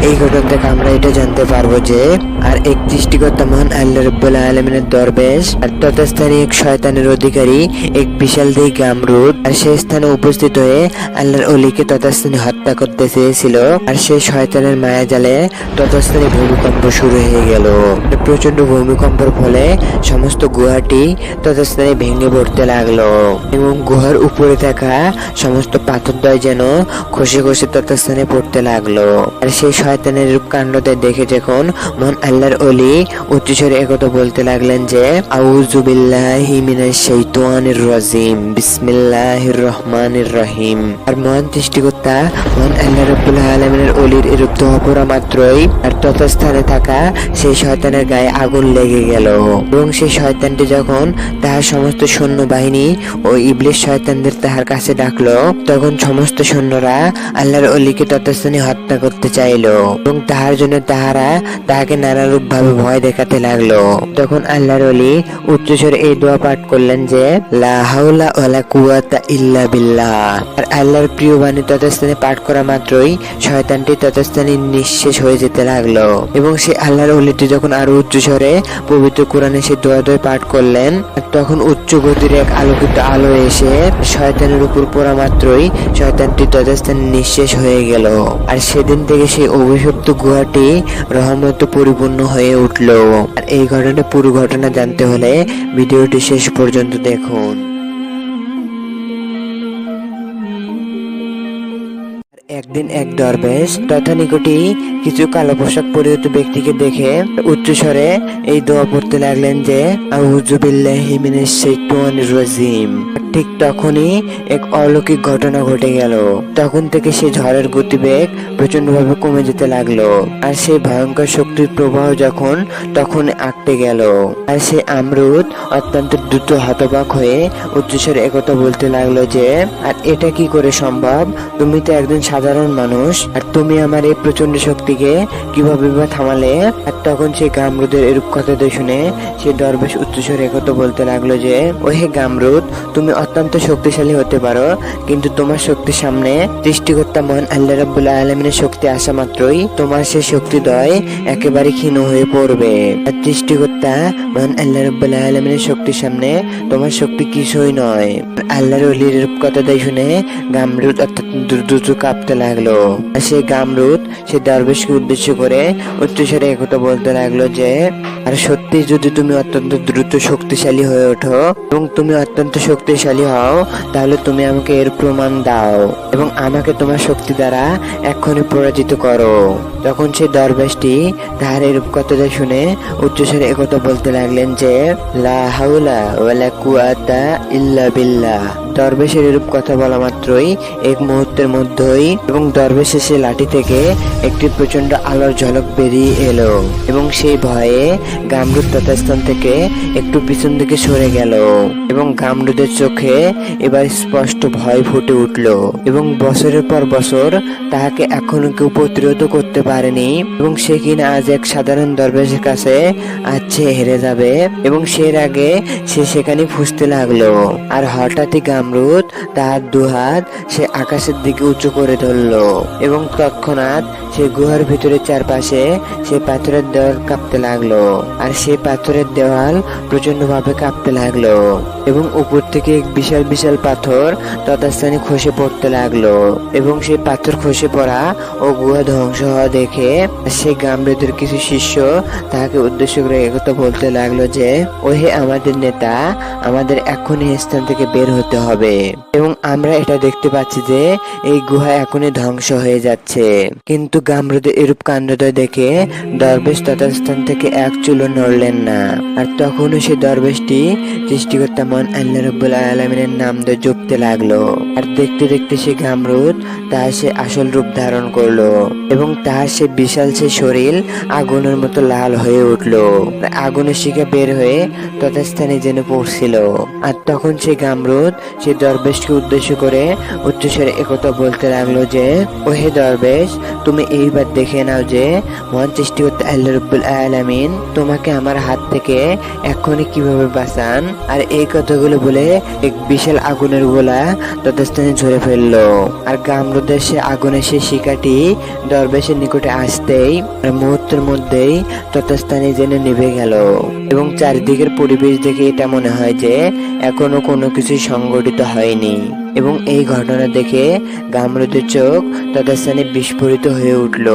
এই ঘটনা থেকে আমরা এটা জানতে পারবো যে আর এক সৃষ্টিকর্তা মহান আল্লাহ রাব্বুল আলামিনের দরবেশ আর তথাস্থানীয় এক শয়তানের অধিকারী এক বিশাল দেহ গামরুদ আর সেই স্থানে উপস্থিত হয়ে আল্লাহর অলিকে তথাস্থানে হত্যা করতে চেয়েছিল। আর সেই শয়তানের মায়া জালে তথাস্থানে ভূমিকম্প শুরু হয়ে গেল। প্রচন্ড ভূমিকম্পের ফলে সমস্ত গুহাটি তথাস্থানে ভেঙে পড়তে লাগলো এবং গুহার উপরে থাকা সমস্ত পাথরদ্বয় যেন খসে খসে তথাস্থানে পড়তে লাগলো। আর সেই শয়তানের রূপ কাণ্ডতে দেখে যখন মহান আল্লাহর অলি উচ্চস্বরে একথা বলতে লাগলেন যে আউযু বিল্লাহি মিনাশ শাইতানির রাজিম বিসমিল্লাহির রহমানির রহিম। আর মহান সৃষ্টিকর্তা মহান আল্লাহ রাব্বুল আলামিনের অলির এরূপ দোয়া পড়া মাত্রই আর তথাস্থানে থাকা সেই শয়তানের গায়ে আগুন লেগে গেল এবং সেই শয়তানটি যখন তাহার সমস্ত সৈন্যবাহিনী ও ইবলিশ শয়তানদের তাহার কাছে ডাকলো তখন সমস্ত সৈন্যরা আল্লাহর অলিকে তথাস্থানে হত্যা করতে চাইলো এবং তাহার জন্য তাহাকে নানারূপ ভাবে ভয় দেখাতে লাগলো। তখন আল্লাহর অলি উচ্চস্বরে এই দোয়া পাঠ করলেন যে লা হাওলা ওয়ালা কুওয়াতা ইল্লা বিল্লাহ। আর আল্লাহর প্রিয় বাণী তথাস্থানে পাঠ করা মাত্রই শয়তানটি তথাস্থানে নিঃশেষ হয়ে যেতে লাগলো এবং সে আল্লাহর অলিটি যখন আরো উচ্চস্বরে পবিত্র কোরআনে সে দোয়া পাঠ করলেন তখন উচ্চ গতির এক আলোকিত আলো এসে শয়তানের উপর পড়া মাত্রই শয়তানটি তথাস্থানে নিঃশেষ হয়ে গেল। আর সেদিন থেকে সেই অভিশপ্ত গুহাটি রহমতে পরিপূর্ণ হয়ে উঠল। আর এই পুরো ঘটনা জানতে হলে ভিডিওটি শেষ পর্যন্ত দেখুন। একদিন এক দরবেশ তথা নিকটে কিছু কালো পোশাক পরিহিত ব্যক্তিকে দেখে উচ্চস্বরে এই দোয়া পড়তে লাগলেন যে আউযু বিল্লাহি মিনাশ শাইতানির রাজিম। ঠিক তখনই এক অলৌকিক ঘটনা ঘটে গেল। তখন থেকে সেই ঝড়ের গতিবেগ প্রচন্ড ভাবে কমে যেতে লাগলো আর সেই ভয়ঙ্কর শক্তির প্রবাহ তখন আটকে গেল। আর সেই আমরুদ অত্যন্ত দ্রুত হতবাক হয়ে উচ্চস্বরে একথা বলতে লাগলো যে আর এটা কি করে সম্ভব? তুমি তো একজন সাধারণ মানুষ আর তুমি আমার এই প্রচন্ড শক্তিকে কিভাবে বা থামালে? আর তখন সেই গামরুদের এরূপ কথা শুনে সেই দরবেশ উচ্চস্বরে একথা বলতে লাগলো যে ও হে গামরুদ, তুমি অত্যন্ত শক্তিশালী হতে পারো কিন্তু তোমার শক্তির সামনে সৃষ্টিকর্তা মহান আল্লাহ রাব্বুল আলামিনের শক্তি আসা মাত্রই তোমার সেই শক্তিদ্বয় একেবারে ক্ষীণ হয়ে পড়বে। আর সৃষ্টিকর্তা মহান আল্লাহ রাব্বুল আলামিনের শক্তির সামনে তোমার শক্তি কিছুই নয়। আল্লাহর ওলির কথা শুনে গামরুদ অত্যন্ত দ্রুত কাঁপতে লাগলো। আর সেই গামরুদ সে দরবেশকে উদ্দেশ্য করে উচ্চস্বরে একথা বলতে লাগলো যে আর সত্যি যদি তুমি অত্যন্ত দ্রুত শক্তিশালী হয়ে ওঠো এবং তুমি অত্যন্ত শক্তিশালী হও তাহলে তুমি আমাকে এর প্রমাণ দাও এবং আমাকে তোমার শক্তি দ্বারা এক্ষুনি পরাজিত করো। তখন সেই দরবেশটি তাহার এরূপ কথা শুনে উচ্চস্বরে একথা বলতে লাগলেন যে লা হাওলা ওয়ালা কুওয়াতা ইল্লা বিল্লাহ। দরবেশের এরূপ কথা বলা মাত্রই এক মুহূর্তের মধ্যেই এবং দরবেশের সে লাঠি থেকে একটি প্রচন্ড আলোর ঝলক বেরিয়ে এলো এবং সেই ভয়ে গামরুদ তথাস্থান থেকে একটু পিছন দিকে সরে গেল এবং গামরুদের চোখে এবার স্পষ্ট ভয় ফুটে উঠল এবং বছরের পর বছর তাহাকে এখনো কেউ প্রতিরোধ করতে পারেনি এবং সে কিনা আজ এক সাধারণ দরবেশের কাছে আছে হেরে যাবে এবং সের আগে সে সেখানে ফুঁসতে লাগলো। আর হঠাৎই গামরুদ তার দুহাত সে আকাশের দিকে উঁচু করে ধরলো এবং তৎক্ষণাৎ সে গুহার ভিতরে চারপাশে সে পাথরের দেওয়াল কাঁপতে লাগলো আর সেই পাথরের দেওয়াল প্রচন্ড ভাবে কাঁপতে লাগলো এবং উপর থেকে এক বিশাল বিশাল পাথর তথাস্থানে খসে পড়তে লাগলো এবং সেই পাথর খসে পড়া ও গুহা ধ্বংস হওয়া দেখে সেই গামরুদের কিছু শিষ্য তাহাকে উদ্দেশ্য করে একথা বলতে লাগলো যে ও হে আমাদের নেতা, আমাদের এখনই স্থান থেকে বের হতে হবে এবং আমরা এটা দেখতে পাচ্ছি যে এই গুহা এখনই ধ্বংস হয়ে যাচ্ছে। কিন্তু গামরুদের এরূপ কাণ্ডদয় দেখে দরবেশ তথাস্থান থেকে এক চুলো নড়লেন না। আর তখনও সে দরবেশটি সৃষ্টিকর্তা মহান আল্লাহ রাব্বুল আলামিনের নাম ধরে জপতে লাগলো। আর দেখতে দেখতে সে গামরুদ তার সে আসল রূপ ধারণ করলো এবং তার সে বিশাল সে শরীর আগুনের মতো লাল হয়ে উঠলো। আগুনের শিখা বের হয়ে তথাস্থানে যেন পড়ছিল। আর তখন সে গামরুদ সে দরবেশকে উদ্দেশ্য করে উচ্চস্বরে একথা বলতে লাগলো যে ও হে দরবেশ, তুমি এইবার দেখে নাও যে মহান সৃষ্টিকর্তা আল্লাহ রাব্বুল আলামিন তোমাকে আমার হাত থেকে এক্ষুনি কিভাবে বাঁচান। আর এই কথাগুলো বলে এক বিশাল আগুনের গোলা ততস্থানে ঝরে ফেললো। আর গামরুদের সে আগুনের সে শিকাটি দরবেশের নিকটে আসতেই মুহূর্তের মধ্যেই ততস্থানে যেন নিভে গেল। এবং চারিদিকের পরিবেশ দেখে এটা মনে হয় যে এখনো কোনো কিছু সংগঠিত হয়নি। এবং এই ঘটনা দেখে গামরুদের চোখ ততস্থানে বিস্ফোরিত হয়ে উঠল।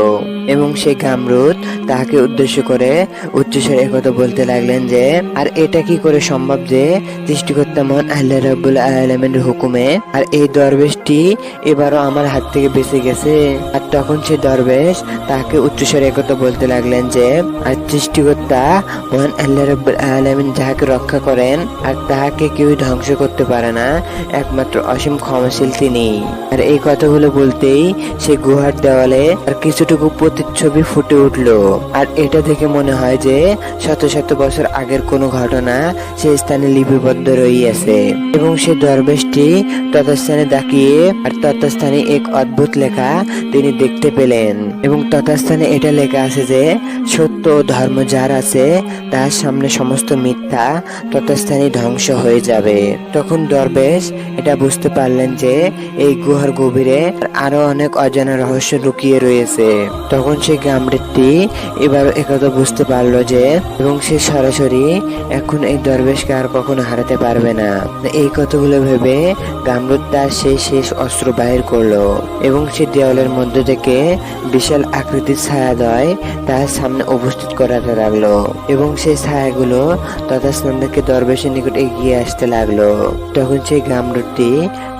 এবং সেই গামরুদ তাকে উদ্দেশ্য করে উচ্চস্বরে একথা বলতে লাগলেন যে, আর এটা কি করে সম্ভব যে সৃষ্টিকর্তা মহান আল্লাহ রাব্বুল আলামিনের হুকুমে আর এই দরবেশটি এবারও আমার হাত থেকে বেঁচে গেছে। আর তখন সে দরবেশ তাকে উচ্চস্বরে একথা বলতে লাগলেন যে, আর সৃষ্টিকর্তা মহান আল্লাহ রাব্বুল আলামিন যাহাকে রক্ষা করেন আর তাহাকে কেউ ধ্বংস করতে পারে না, একমাত্র অসীম ক্ষমাশীল তিনি। আর এই কথাগুলো বলতেই সে গুহার দেওয়ালে আর কিছুটুকু প্রতিচ্ছবি ফুটে উঠল। আর এটা দেখে মনে হয় যে শত শত বছর আগের কোনো ঘটনা সেই স্থানে লিপিবদ্ধ রইয়াছে। এবং সে দরবেশটি তথাস্থানে তাকিয়ে আর তথাস্থানে এক অদ্ভুত লেখা তিনি দেখতে পেলেন। এবং তথাস্থানে এটা লেখা আছে যে সত্য ও ধর্ম যার আছে তার সামনে সমস্ত মিথ্যা তথাস্থানে ধ্বংস হয়ে যাবে। তখন দরবেশ এটা বুঝতে পারলেন যে এই গুহার গভীরে আরো অনেক অজানা রহস্য লুকিয়ে রয়েছে। তখন সেই গামরুদটি এবার একথা বুঝতে পারলো যে, এবং সে সরাসরি এখন এই দরবেশকে আর কখনো হারাতে পারবে না। এই কথাগুলো ভেবে গামরুদ তার সেই শেষ অস্ত্র বাহির করলো এবং সে দেওয়ালের মধ্যে থেকে বিশাল আকৃতির ছায়াদয় তার সামনে উপস্থিত করাতে লাগলো। এবং সেই ছায়াগুলো তথাস্থানকে দরবেশের নিকট এগিয়ে আসতে লাগলো। তখন সেই গামরুদটি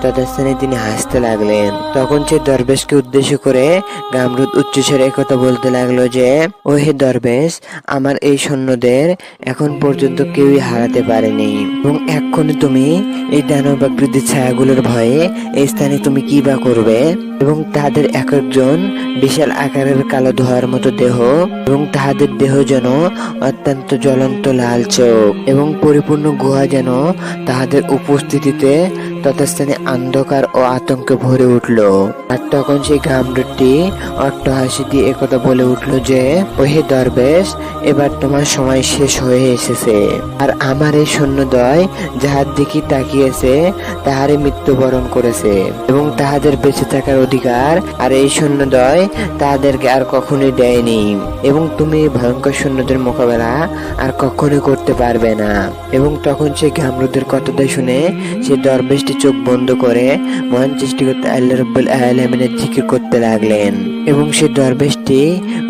তথাস্থানে তিনি হাসতে লাগলেন। তখন সে দরবেশকে উদ্দেশ্য করে গামরুদ উচ্চস্বরে একথা বলতে লাগলো যে, ও হে দরবেশ, আমার এই সৈন্যদের এখন পর্যন্ত কেউই হারাতে পারেনি। এবং এক্ষুনি তুমি এই দানবাকৃতির ছায়াগুলোর ভয়ে এই স্থানে তুমি কি বা করবে? এবং তাদের এক একজন বিশাল আকারের কালো ধোঁয়ার মতো দেহ এবং তাহাদের দেহ যেন অত্যন্ত জ্বলন্ত লাল চোখ এবং পরিপূর্ণ গুহা যেন তাহাদের উপস্থিতিতে তথাস্থানে অন্ধকার ও আতঙ্কে ভরে উঠল। আর তখন সেই গামরুদটি অট্টহাসি দিয়ে একথা বলে উঠল যে, ও হে দরবেশ, এবার তোমার সময় শেষ হয়ে এসেছে। আর আমার এই সৈন্যদয় যাহার দিকে তাকিয়েছে তাহারে মৃত্যুবরণ করেছে এবং তাহাদের বেঁচে থাকার অধিকার আর এই সৈন্যদয় তাদেরকে আর কখনোই দেয়নি। এবং তুমি ভয়ঙ্কর সৈন্যদের মোকাবেলা আর কখনোই করতে পারবে না। এবং তখন সেই গামরুদের কথাটা শুনে সে দরবেশটি চোখ বন্ধ করে মহান সৃষ্টিকর্তা আল্লাহ রাব্বুল আলামিনের জিকির করতে লাগলেন। এবং সে দরবেশটি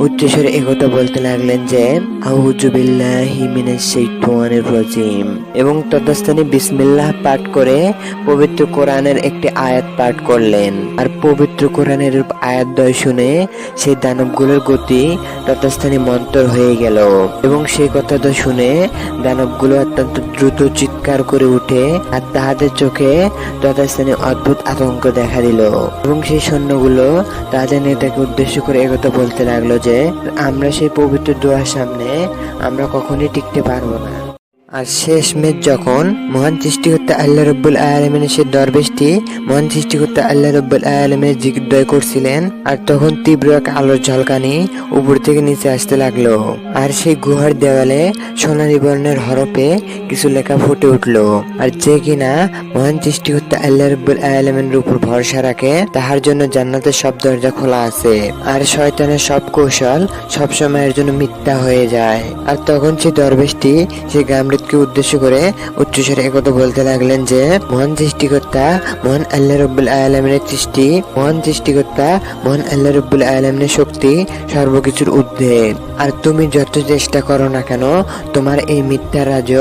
উচ্চস্বরে একথা বলতে লাগলেন যে, আউযু বিল্লাহি মিনাশ শাইতানির রাজিম। এবং ততস্থানে বিসমিল্লাহ পাঠ করে পবিত্র কোরআনের একটি আয়াত পাঠ করলেন। আর পবিত্র কোরআনের আয়াতদ্বয় শুনে সেই দানবগুলোর গতি ততস্থানে মন্তর হয়ে গেল। এবং সেই কথাটা শুনে দানবগুলো অত্যন্ত দ্রুত চিৎকার করে উঠে আর তাহাদের চোখে ততস্থানে অদ্ভুত আতঙ্ক দেখা দিল। এবং সেই সৈন্যগুলো তাদের নেতাকে উদ্দেশ্য করে একথা বলতে লাগলো যে, আমরা সেই পবিত্র দোয়ার সামনে আমরা কখনোই টিকতে পারবো না। আর শেষমেশ যখন মহান সৃষ্টিকর্তা আল্লাহ রাব্বুল আলামিনের সেই দরবেশটি মহান সৃষ্টিকর্তা আল্লাহ রাব্বুল আলামিনের জিকির করছিলেন, আর তখন তীব্র এক আলোর ঝলকানি উপর থেকে নিচে আসতে লাগলো। আর সেই গুহার দেওয়ালে সোনালী বর্ণের হরফে কিছু লেখা ফুটে উঠলো। আর যে কিনা মহান সৃষ্টিকর্তা আল্লাহ রাব্বুল আলামিনের উপর ভরসা রাখে তাহার জন্য জান্নাতের সব দরজা খোলা আছে, আর শয়তানের সব কৌশল সব সময়ের জন্য মিথ্যা হয়ে যায়। আর তখন সেই দরবেশটি সেই গামরুদকে উদ্দেশ্য করে উচ্চস্বরে একথা বলতে লাগলেন যে, মহান সৃষ্টিকর্তা মহান আল্লাহ রাব্বুল আলামিনের সৃষ্টি, মহান সৃষ্টিকর্তা মহান আল্লাহ রাব্বুল আলামিনের শক্তি সর্বকিছুর ঊর্ধ্বে। আর তুমি যত চেষ্টা করো না কেন তোমার এই মিথ্যা রাজ্য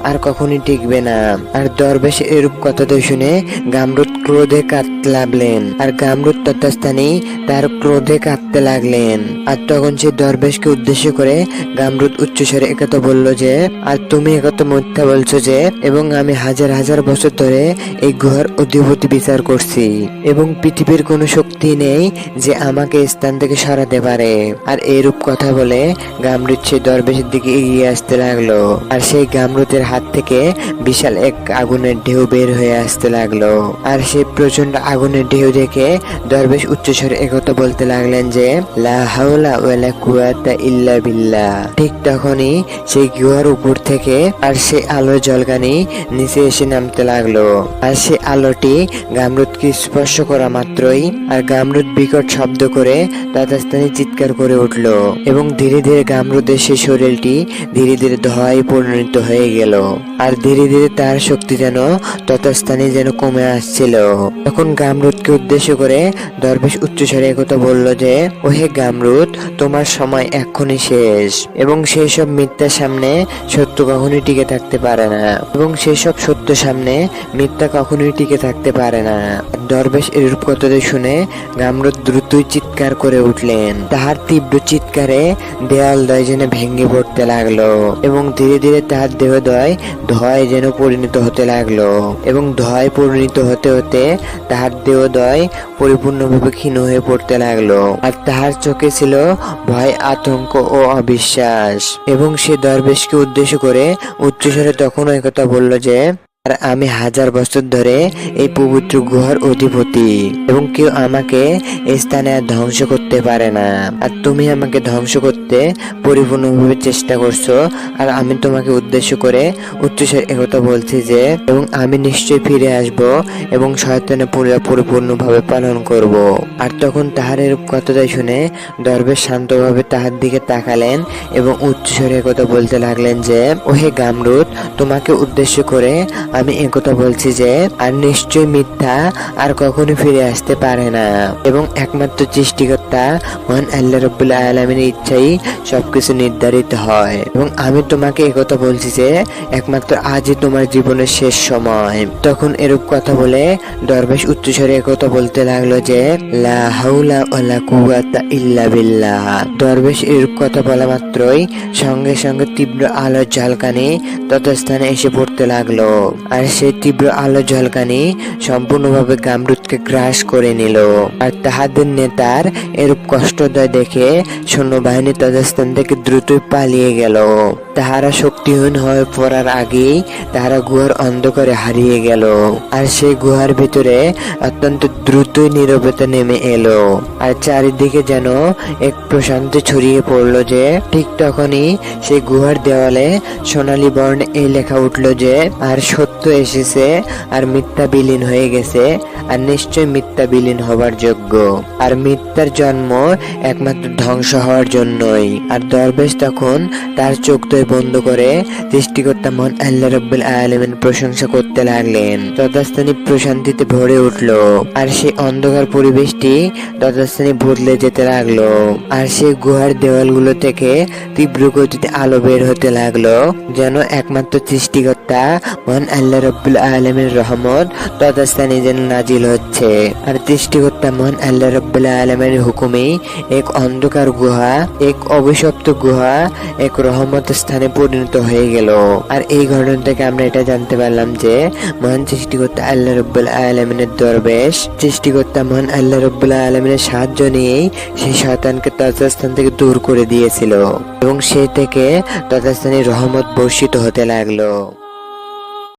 আর কখনই টিকবে না। আর দরবেশ এরূপ কথাটা শুনে গামরুদ ক্রোধে কাঁদতে লাগলেন। আর গামরুদ তথাস্থানেই তার ক্রোধে কাঁদতে লাগলেন। আর তখন সে দরবেশকে উদ্দেশ্য করে গামরুদ উচ্চস্বরে একথা বলল যে, আর তুমি একথা মিথ্যা বলছো যে, এবং আমি হাজার হাজার বছর ধরে এই গুহার অধিপতি বিচার করছি এবং পৃথিবীর কোনো শক্তি নেই যে আমাকে স্থান থেকে সরাতে পারে। আর এইরূপ কথা বলে গামরুদ সেই দরবেশের দিকে এগিয়ে আসতে লাগলো। আর সেই গামরুদের হাত থেকে বিশাল এক আগুনের ঢেউ বের হয়ে আসতে লাগলো। আর সেই প্রচন্ড আগুনের ঢেউ দেখে দরবেশ উচ্চস্বরে একথা বলতে লাগলেন যে, লা হাওলা ওয়ালা কুওয়াতা ইল্লা বিল্লাহ। ঠিক তখনই সেই গুহার উপর থেকে আর সে আলোর ঝলকানি নিচে এসে নামতে লাগলো। আর সে আলোটি গামরুদকে স্পর্শ করা মাত্রই আর গামরুদ বিকট শব্দ করে তথাস্থানে চিৎকার করে উঠল এবং ধীরে ধীরে গামরুদের সেই শরীরটি ধীরে ধীরে ধোঁয়ায় পরিণত হয়ে গেল। আর ধীরে ধীরে তার শক্তি যেন তথাস্থানে যেন কমে আসছিল। তখন গামরুদকে উদ্দেশ্য করে দরবেশ উচ্চস্বরে একথা বলল যে, ওহে গামরুদ, তোমার সময় এক্ষুনি শেষ এবং সেই সব মিথ্যার সামনে সত্য কখনোই টিকে থাকতে পারে না এবং সেই সব সত্য সামনে মিথ্যা কখনোই টিকে থাকতে পারে না। দরবেশ এরূপ কথাটি শুনে গামরুদ দ্রুতই চিৎকার করে উঠলেন। তাহার তীব্র চিৎকারে দেয়ালদ্বয় যেন ভেঙে পড়তে লাগলো এবং ধীরে ধীরে তাহার দেহদ্বয় ধোঁয়ায় যেন পরিণত হতে লাগলো এবং ধোঁয়ায় পরিণত হতে হতে তাহার দেহদ্বয় পরিপূর্ণভাবে ক্ষীণ হয়ে পড়তে লাগলো। আর তাহার চোখে ছিল ভয়, আতঙ্ক ও অবিশ্বাস এবং সে দরবেশকে উদ্দেশ্য করে উচ্চস্বরে তখনও একথা বলল যে, আর আমি 1000 বছর ধরে এই পবিত্র গুহার অধিপতি এবং কেউ আমাকে এই স্থানে আর ধ্বংস করতে পারে না। আর তুমি আমাকে ধ্বংস করতে পরিপূর্ণভাবে চেষ্টা করছো। আর আমি তোমাকে উদ্দেশ্য করে উচ্চস্বরে একথা বলছি যে, এবং আমি নিশ্চয়ই ফিরে আসব এবং শয়তানের পরিপূর্ণভাবে পালন করব। আর তখন তাহার এরূপ কথাটাই শুনে দরবেশ শান্তভাবে তাহার দিকে তাকালেন এবং উচ্চস্বরে একথা বলতে লাগলেন যে, ওহে গামরুদ, তোমাকে উদ্দেশ্য করে আমি একথা বলছি যে, আর নিশ্চয় মিথ্যা আর কখনো ফিরে আসতে পারে না এবং একমাত্র সৃষ্টিকর্তা মহান আল্লাহ রাব্বুল আলামিনের ইচ্ছাই সবকিছু নির্ধারিত হয় এবং আমি তোমাকে একথা বলছি যে একমাত্র আজই তোমার জীবনের শেষ সময়। তখন এরূপ কথা বলে দরবেশ উচ্চস্বরে একথা বলতে লাগলো যে, লা হাওলা ওয়ালা কুওয়াতা ইল্লা বিল্লাহ। দরবেশ এরূপ কথা বলা মাত্রই সঙ্গে সঙ্গে তীব্র আলোর ঝলকানি ততস্থানে এসে পড়তে লাগলো। আর সেই তীব্র আলো ঝলকানি সম্পূর্ণভাবে গামরুদকে গ্রাস করে নিল। আর তাহাদের নেতার এরূপ কষ্টদয় দেখে সৈন্যবাহিনী তথাস্থান থেকে দ্রুতই পালিয়ে গেল। তাহারা শক্তিহীন হয়ে পড়ার আগেই তাহারা গুহার অন্ধকারে হারিয়ে গেল। আর সেই গুহার ভিতরে অত্যন্ত দ্রুতই নীরবতা নেমে এলো আর চারিদিকে যেন এক প্রশান্তি ছড়িয়ে পড়লো যে ঠিক তখনই সেই গুহার দেওয়ালে সোনালী বর্ণে এই লেখা উঠলো যে, আর সত্য এসেছে আর মিথ্যা বিলীন হয়ে গেছে আর নিশ্চয় মিথ্যা বিলীন হবার যোগ্য। আর মিথ্যার জন্ম একমাত্র ধ্বংস হওয়ার জন্যই। আর দরবেশ তখন তার চোখ বন্ধ করে সৃষ্টিকর্তা মহান আল্লাহ রাব্বুল আলামিন প্রশংসা করতে লাগলেন। তথাস্থানে প্রশান্তিতে ভরে উঠলো আর সেই অন্ধকার পরিবেশটি তথাস্থানে বদলে যেতে লাগলো। আর সেই গুহার দেওয়ালগুলো থেকে তীব্র গতিতে আলো বের হতে লাগলো, যেন একমাত্র সৃষ্টিকর্তা মহান আল্লাহ রাব্বুল আলামিনের রহমত তথাস্থানে যেন নাজিল হচ্ছে। আর সৃষ্টিকর্তা মহান আল্লাহ রাব্বুল আলামিনের হুকুমে এক অন্ধকার গুহা, এক অভিশপ্ত গুহা এক রহমত স্থানে পরিণত হয়ে গেল। আর এই ঘটনা থেকে আমরা এটা জানতে পারলাম যে মহান সৃষ্টিকর্তা আল্লাহ রাব্বুল আলামিনের দরবেশ সৃষ্টিকর্তা মহান আল্লাহ রাব্বুল আলামিনের সাহায্য নিয়েই সেই শয়তানকে তথাস্থান থেকে দূর করে দিয়েছিল এবং সেই থেকে তথাস্থানে রহমত বর্ষিত হতে লাগলো।